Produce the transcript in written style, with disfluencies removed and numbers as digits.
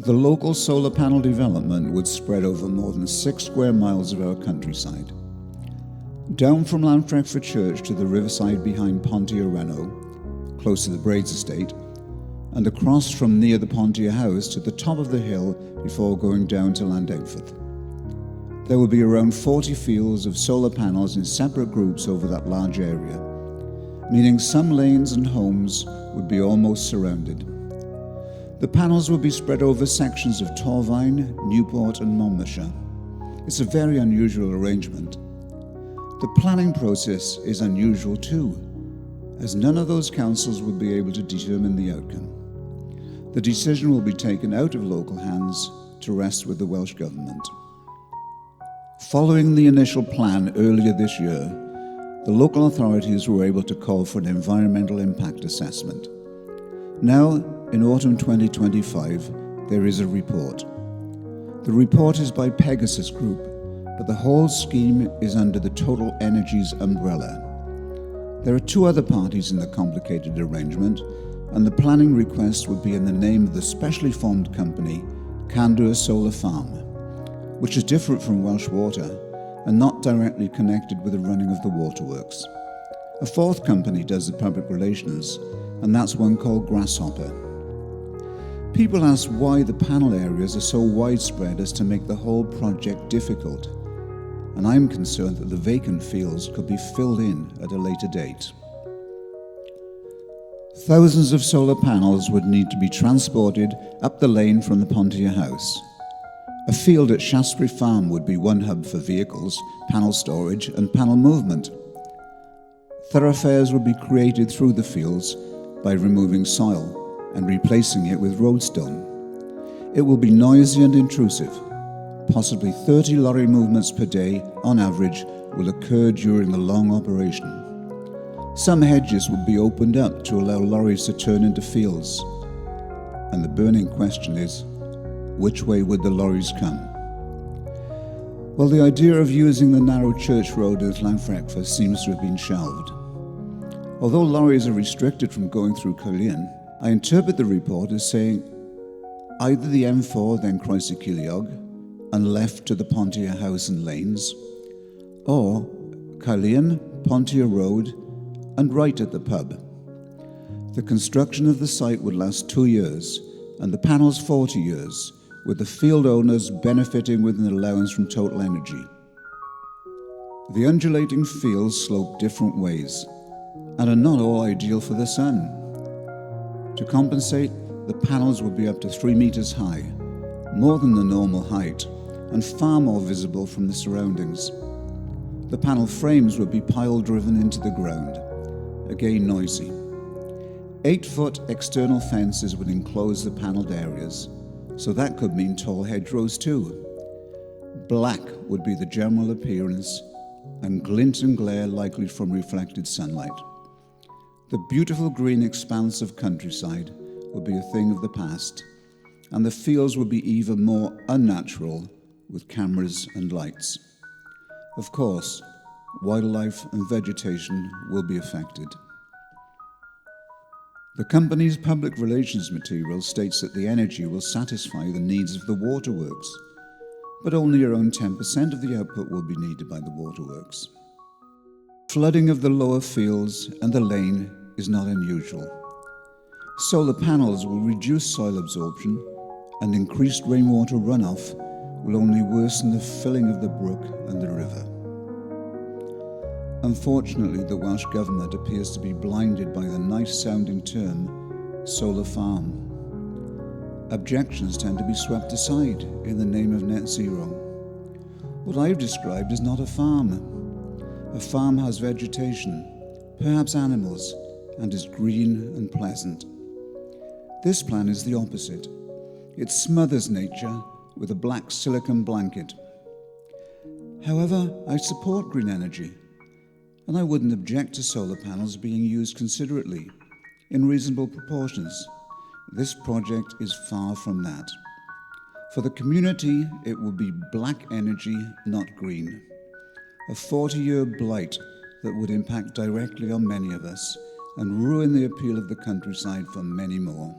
The local solar panel development would spread over more than 6 square miles of our countryside. Down from Llanfrecffer Church to the riverside behind Ponthir Solar, close to the Braids estate, and across from near the Ponthir house to the top of the hill before going down to Llanfrecffer. There will be around 40 fields of solar panels in separate groups over that large area, meaning some lanes and homes would be almost surrounded. The panels will be spread over sections of Torvine, Newport and Monmouthshire. It's a very unusual arrangement. The planning process is unusual too, as none of those councils will be able to determine the outcome. The decision will be taken out of local hands to rest with the Welsh Government. Following the initial plan earlier this year, the local authorities were able to call for an environmental impact assessment. Now, in autumn 2025, there is a report. The report is by Pegasus Group, but the whole scheme is under the Total Energies umbrella. There are 2 other parties in the complicated arrangement, and the planning request would be in the name of the specially formed company Ponthir Solar Farm, which is different from Welsh Water and not directly connected with the running of the waterworks. A 4th company does the public relations, and that's one called Grasshopper. People ask why the panel areas are so widespread as to make the whole project difficult, and I'm concerned that the vacant fields could be filled in at a later date. Thousands of solar panels would need to be transported up the lane from the Ponthir house. A field at Shaftesbury Farm would be one hub for vehicles, panel storage and panel movement. Thoroughfares would be created through the fields by removing soil and replacing it with roadstone. It will be noisy and intrusive. Possibly 30 lorry movements per day, on average, will occur during the long operation. Some hedges will be opened up to allow lorries to turn into fields. And the burning question is, which way would the lorries come? Well, the idea of using the narrow church road at Llanfrecffer seems to have been shelved. Although lorries are restricted from going through Caerleon, I interpret the report as saying either the M4 then Croeso Ceiliog and left to the Ponthir house and lanes, or Caerleon, Ponthir Road and right at the pub. The construction of the site would last 2 years and the panels 40 years, with the field owners benefiting with an allowance from Total Energy. The undulating fields slope different ways and are not all ideal for the sun. To compensate, the panels will be up to 3 meters high, more than the normal height, and far more visible from the surroundings. The panel frames would be pile-driven into the ground, again noisy. 8-foot external fences would enclose the panelled areas, so that could mean tall hedgerows too. Black would be the general appearance, and glint and glare likely from reflected sunlight. The beautiful green expanse of countryside would be a thing of the past, and the fields would be even more unnatural with cameras and lights. Of course, wildlife and vegetation will be affected. The company's public relations material states that the energy will satisfy the needs of the waterworks, but only around 10% of the output will be needed by the waterworks. Flooding of the lower fields and the lane is not unusual. Solar panels will reduce soil absorption, and increased rainwater runoff will only worsen the filling of the brook and the river. Unfortunately, the Welsh Government appears to be blinded by the nice-sounding term solar farm. Objections tend to be swept aside in the name of net zero. What I've described is not a farm. A farm has vegetation, perhaps animals, and is green and pleasant. This plan is the opposite. It smothers nature with a black silicon blanket. However, I support green energy, and I wouldn't object to solar panels being used considerately, in reasonable proportions. This project is far from that. For the community, it will be black energy, not green. A 40-year blight that would impact directly on many of us and ruin the appeal of the countryside for many more.